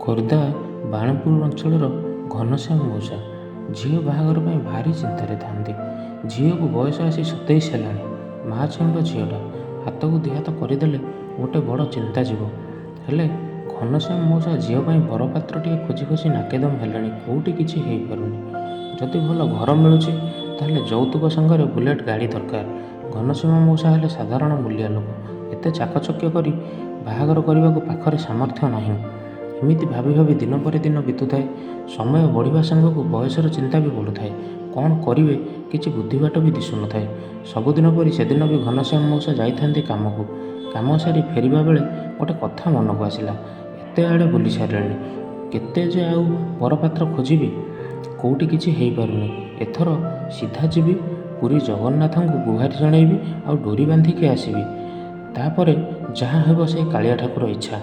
ଖୋର୍ଦ୍ଧା ବାଣପୁର ଅଞ୍ଚଳର ଘନଶ୍ୟାମ ମଉସା ଝିଅ ବାହାଘର ପାଇଁ ଭାରି ଚିନ୍ତାରେ ଥାନ୍ତି। ଝିଅକୁ ବୟସ ଆସି 27 ହେଲାଣି। ମା ଛେଉଣ୍ଡ ଝିଅଟା, ହାତକୁ ଦିହାତ କରିଦେଲେ ଗୋଟେ ବଡ଼ ଚିନ୍ତା ଯିବ। ହେଲେ ଘନଶ୍ୟାମ ମଉସା ଝିଅ ପାଇଁ ବରପାତ୍ରଟିଏ ଖୋଜି ଖୋଜି ନାକେଦମ ହେଲେଣି, କେଉଁଠି କିଛି ହେଇପାରୁନି। ଯଦି ଭଲ ଘର ମିଳୁଛି ତାହେଲେ ଯୌତୁକ ସାଙ୍ଗରେ ବୁଲେଟ୍ ଗାଡ଼ି ଦରକାର। ଘନଶ୍ୟାମ ମଉସା ହେଲେ ସାଧାରଣ ମୂଲିଆ ଲୋକ, ଏତେ ଚାକଚକ୍ୟ କରି ବାହାଘର କରିବାକୁ ପାଖରେ ସାମର୍ଥ୍ୟ ନାହିଁ। ଏମିତି ଭାବି ଭାବି ଦିନ ପରେ ଦିନ ବିତୁଥାଏ। ସମୟ ବଢ଼ିବା ସାଙ୍ଗକୁ ବୟସର ଚିନ୍ତା ବି ବଢ଼ୁଥାଏ। କ'ଣ କରିବେ କିଛି ବୁଦ୍ଧିବାଟ ବି ଦିଶୁନଥାଏ। ସବୁଦିନ ପରି ସେଦିନ ବି ଘନଶ୍ୟାମ ମଉସା ଯାଇଥାନ୍ତି କାମକୁ। କାମ ସାରି ଫେରିବା ବେଳେ ଗୋଟେ କଥା ମନକୁ ଆସିଲା। ଏତେ ଆଡ଼େ ବୁଲି ସାରିଲେଣି, କେତେ ଯେ ଆଉ ବରପାତ୍ର ଖୋଜିବି, କେଉଁଠି କିଛି ହେଇପାରୁନି। ଏଥର ସିଧା ଯିବି ପୁରୀ ଜଗନ୍ନାଥଙ୍କୁ ଗୁହାରି ଜଣାଇବି ଆଉ ଡୋରି ବାନ୍ଧିକି ଆସିବି। ତାପରେ ଯାହା ହେବ ସେ କାଳିଆ ଠାକୁର ଇଚ୍ଛା।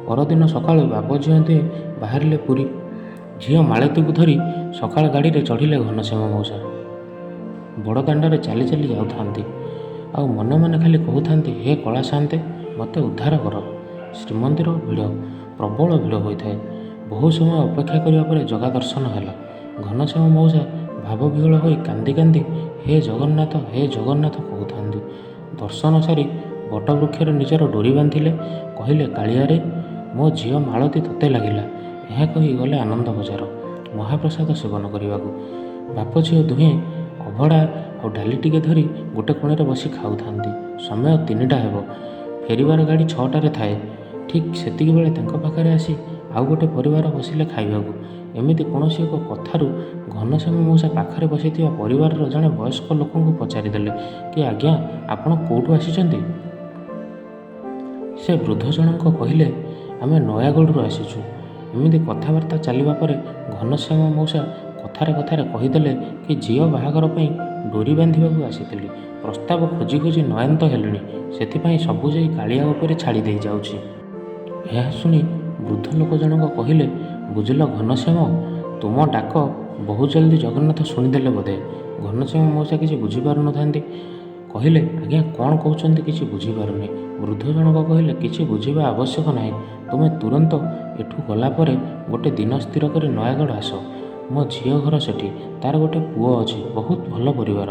ପରଦିନ ସକାଳୁ ବାପ ଝିଅ ଦୁହେଁ ବାହାରିଲେ ପୁରୀ। ଝିଅ ମାଳତୀକୁ ଧରି ସକାଳ ଗାଡ଼ିରେ ଚଢ଼ିଲେ ଘନଶ୍ୟାମ ମଉସା। ବଡ଼ଦାଣ୍ଡରେ ଚାଲି ଚାଲି ଯାଉଥାନ୍ତି ଆଉ ମନେ ମନେ ଖାଲି କହୁଥାନ୍ତି, ହେ କଳା ସାନ୍ତେ, ମୋତେ ଉଦ୍ଧାର କର। ଶ୍ରୀମନ୍ଦିର ଭିଡ଼, ପ୍ରବଳ ଭିଡ଼ ହୋଇଥାଏ। ବହୁ ସମୟ ଅପେକ୍ଷା କରିବା ପରେ ଜଗା ଦର୍ଶନ ହେଲା। ଘନଶ୍ୟାମ ମଉସା ଭାବବିହ୍ୱଳ ହୋଇ କାନ୍ଦି କାନ୍ଦି ହେ ଜଗନ୍ନାଥ କହୁଥାନ୍ତି। ଦର୍ଶନ ସାରି ବଟବୃକ୍ଷରେ ନିଜର ଡୋରି ବାନ୍ଧିଲେ। କହିଲେ, କାଳିଆରେ, ମୋ ଝିଅ ମାଳତୀ ତୋତେ ଲାଗିଲା। ଏହା କହି ଗଲେ ଆନନ୍ଦ ବଜାର ମହାପ୍ରସାଦ ସେବନ କରିବାକୁ। ବାପ ଝିଅ ଦୁହେଁ ଅଭଡ଼ା ଆଉ ଡାଲି ଟିକେ ଧରି ଗୋଟେ କୋଣରେ ବସି ଖାଉଥାନ୍ତି। ସମୟ 3ଟା ହେବ। ଫେରିବାର ଗାଡ଼ି 6ଟାରେ ଥାଏ। ଠିକ୍ ସେତିକି ବେଳେ ତାଙ୍କ ପାଖରେ ଆସି ଆଉ ଗୋଟେ ପରିବାର ବସିଲେ ଖାଇବାକୁ। ଏମିତି କୌଣସି ଏକ କଥାରୁ ଘନଶ୍ୟାମ ମଉସା ପାଖରେ ବସିଥିବା ପରିବାରର ଜଣେ ବୟସ୍କ ଲୋକଙ୍କୁ ପଚାରିଦେଲେ, କି ଆଜ୍ଞା, ଆପଣ କେଉଁଠୁ ଆସିଛନ୍ତି? ସେ ବୃଦ୍ଧ ଜଣକ କହିଲେ, ଆମେ ନୟାଗଡ଼ରୁ ଆସିଛୁ। ଏମିତି କଥାବାର୍ତ୍ତା ଚାଲିବା ପରେ ଘନଶ୍ୟାମ ମଉସା କଥାରେ କଥାରେ କହିଦେଲେ କି ଝିଅ ବାହାଘର ପାଇଁ ଡୋରି ବାନ୍ଧିବାକୁ ଆସିଥିଲି। ପ୍ରସ୍ତାବ ଖୋଜି ଖୋଜି ନୟାନ୍ତ ହେଲିଣି, ସେଥିପାଇଁ ସବୁ ଯାଇ କାଳିଆ ଉପରେ ଛାଡ଼ି ଦେଇ ଯାଉଛି। ଏହା ଶୁଣି ବୃଦ୍ଧ ଲୋକ ଜଣକ କହିଲେ, ବୁଝିଲ ଘନଶ୍ୟାମ, ତୁମ ଡାକ ବହୁ ଜଲ୍ଦି ଜଗନ୍ନାଥ ଶୁଣିଦେଲେ ବୋଧେ। ଘନଶ୍ୟାମ ମଉସା କିଛି ବୁଝିପାରୁନଥାନ୍ତି। କହିଲେ, ଆଜ୍ଞା କ'ଣ କହୁଛନ୍ତି କିଛି ବୁଝିପାରୁନି। ବୃଦ୍ଧ ଜଣକ କହିଲେ, କିଛି ବୁଝିବା ଆବଶ୍ୟକ ନାହିଁ। ତୁମେ ତୁରନ୍ତ ଏଠୁ ଗଲା ପରେ ଗୋଟେ ଦିନ ସ୍ଥିର କରି ନୟାଗଡ଼ ଆସ। ମୋ ଝିଅ ଘର ସେଠି, ତାର ଗୋଟେ ପୁଅ ଅଛି, ବହୁତ ଭଲ ପରିବାର।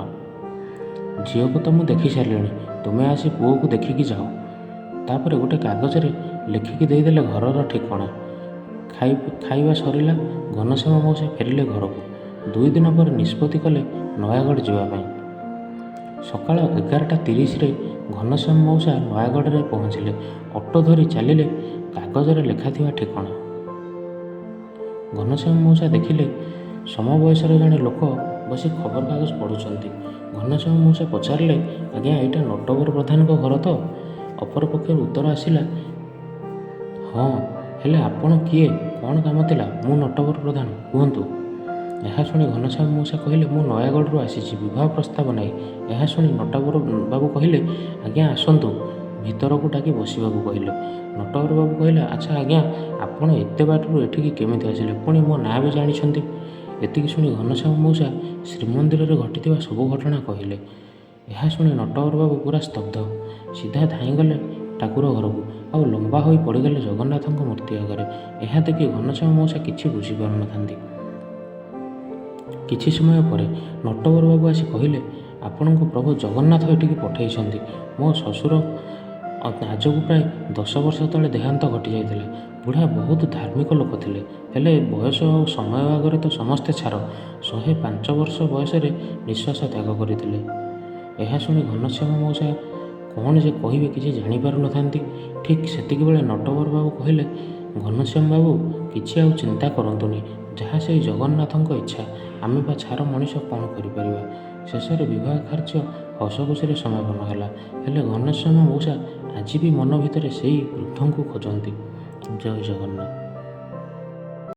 ଝିଅକୁ ତ ମୁଁ ଦେଖି ସାରିଲିଣି, ତୁମେ ଆସି ପୁଅକୁ ଦେଖିକି ଯାଅ। ତାପରେ ଗୋଟେ କାଗଜରେ ଲେଖିକି ଦେଇଦେଲେ ଘରର ଠିକଣା। ଖାଇବା ସରିଲା। ଘନଶ୍ୟାମ ମଉସା ଫେରିଲେ ଘରକୁ। 2 ଦିନ ପରେ ନିଷ୍ପତ୍ତି କଲେ ନୟାଗଡ଼ ଯିବା ପାଇଁ। ସକାଳ 11:30ରେ ଘନଶ୍ୟାମ ମଉସା ନୟାଗଡ଼ରେ ପହଞ୍ଚିଲେ। ଅଟୋ ଧରି ଚାଲିଲେ କାଗଜରେ ଲେଖାଥିବା ଠିକଣା। ଘନଶ୍ୟାମ ମଉସା ଦେଖିଲେ ସମବୟସର ଜଣେ ଲୋକ ବସି ଖବରକାଗଜ ପଢ଼ୁଛନ୍ତି। ଘନଶ୍ୟାମ ମଉସା ପଚାରିଲେ, ଆଜ୍ଞା, ଏଇଟା ନଟବର ପ୍ରଧାନଙ୍କ ଘର ତ? ଅପରପକ୍ଷରୁ ଉତ୍ତର ଆସିଲା, ହଁ। ହେଲେ ଆପଣ କିଏ? କ'ଣ କାମ ଥିଲା? ମୁଁ ନଟବର ପ୍ରଧାନ, କୁହନ୍ତୁ। ଏହା ଶୁଣି ଘନଶ୍ୟାମ ମଉସା କହିଲେ, ମୁଁ ନୟାଗଡ଼ରୁ ଆସିଛି, ବିବାହ ପ୍ରସ୍ତାବ ନାହିଁ। ଏହା ଶୁଣି ନଟବର ବାବୁ କହିଲେ, ଆଜ୍ଞା ଆସନ୍ତୁ। ଭିତରକୁ ଡାକି ବସିବାକୁ କହିଲେ। ନଟବର ବାବୁ କହିଲେ, ଆଚ୍ଛା ଆଜ୍ଞା, ଆପଣ ଏତେ ବାଟରୁ ଏଠିକି କେମିତି ଆସିଲେ? ପୁଣି ମୋ ନାଁ ବି ଜାଣିଛନ୍ତି? ଏତିକି ଶୁଣି ଘନଶ୍ୟାମ ମଉସା ଶ୍ରୀମନ୍ଦିରରେ ଘଟିଥିବା ସବୁ ଘଟଣା କହିଲେ। ଏହା ଶୁଣି ନଟବର ବାବୁ ପୁରା ସ୍ତବ୍ଧ। ସିଧା ଧାଇଁଗଲେ ଠାକୁର ଘରକୁ ଆଉ ଲମ୍ବା ହୋଇ ପଡ଼ିଗଲେ ଜଗନ୍ନାଥଙ୍କ ମୂର୍ତ୍ତି ଆଗରେ। ଏହା ଦେଖି ଘନଶ୍ୟାମ ମଉସା କିଛି ବୁଝିପାରୁନଥାନ୍ତି। କିଛି ସମୟ ପରେ ନଟବର ବାବୁ ଆସି କହିଲେ, ଆପଣଙ୍କୁ ପ୍ରଭୁ ଜଗନ୍ନାଥ ଏଠିକି ପଠାଇଛନ୍ତି। ମୋ ଶ୍ୱଶୁର ଆଜକୁ ପ୍ରାୟ 10 ବର୍ଷ ତଳେ ଦେହାନ୍ତ ଘଟିଯାଇଥିଲା। ବୁଢ଼ା ବହୁତ ଧାର୍ମିକ ଲୋକ ଥିଲେ, ହେଲେ ବୟସ ଆଉ ସମୟ ଆଗରେ ତ ସମସ୍ତେ ଛାର। 105 ବର୍ଷ ବୟସରେ ନିଶ୍ୱାସ ତ୍ୟାଗ କରିଥିଲେ। ଏହା ଶୁଣି ଘନଶ୍ୟାମ ମଉସା କ'ଣ ଯେ କହିବେ କିଛି ଜାଣିପାରୁନଥାନ୍ତି। ଠିକ୍ ସେତିକିବେଳେ ନଟବର ବାବୁ କହିଲେ, ଘନଶ୍ୟାମ ବାବୁ, କିଛି ଆଉ ଚିନ୍ତା କରନ୍ତୁନି, ଯାହା ସେଇ ଜଗନ୍ନାଥଙ୍କ ଇଚ୍ଛା। ଆମେ ବା ଛାର ମଣିଷ କ'ଣ କରିପାରିବା। ଶେଷରେ ବିବାହ କାର୍ଯ୍ୟ ହସଖୁସିରେ ସମାପନ ହେଲା। ହେଲେ ଘନଶ୍ୟାମ ମଉସା ଆଜି ବି ମନ ଭିତରେ ସେଇ ବୃଦ୍ଧଙ୍କୁ ଖୋଜନ୍ତି। ଜୟ ଜଗନ୍ନାଥ।